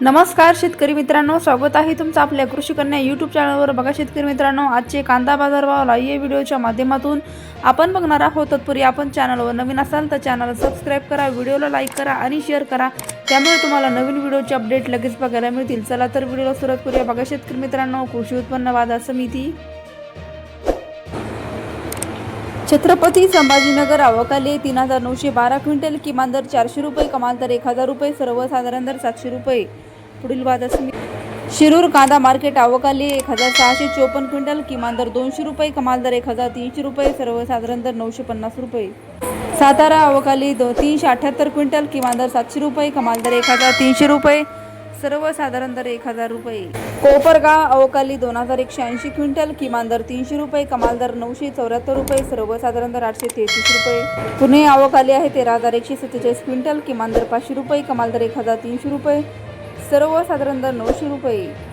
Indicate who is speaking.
Speaker 1: नमस्कार शेतकरी मित्रांनो, स्वागत आहे तुमचं आपल्या कृषी कन्या यूट्यूब चॅनलवर। बघा शेतकरी मित्रांनो, आजचे कांदा बाजारभाव लाईव्ह व्हिडिओच्या माध्यमातून आपण बघणार आहोत। तत्पूर्वी आपण चॅनलवर नवीन असाल तर चॅनल सबस्क्राइब करा, व्हिडिओला लाईक करा आणि शेअर करा, त्यामुळे तुम्हाला नवीन व्हिडिओचे अपडेट लगेच बघायला मिळतील। चला तर व्हिडिओला सुरुवात करूया। बघा शेतकरी मित्रांनो, कृषी उत्पन्न बाजार समिती छत्रपती संभाजीनगर अवकाली 3912 क्विंटल, किमान दर 400 रुपये, कमाल दर 1000 रुपये, सर्वसाधारण दर 700 रुपये। पुढील बाजार समिती शिरूर कांदा मार्केट अवकाली 1654 क्विंटल, किमान दर 200 रुपये, कमाल दर 1300 रुपये, सर्वसाधारण दर 950 रुपये। सातारा अवकाली 378 क्विंटल, किमान दर 700 रुपये, कमाल दर 1300 रुपये, सर्वसाधारण दर 1000 रुपये। कोपरगाव अवकाली 2180 क्विंटल, किमान दर 300 रुपये, कमाल दर 974 रुपये, सर्वसाधारण दर 833 रुपये। पुणे अवकाली आहे 13147 क्विंटल, किमान दर 500 रुपये, कमाल दर 1300 रुपये, सर्वसाधारण दर 900 रुपये।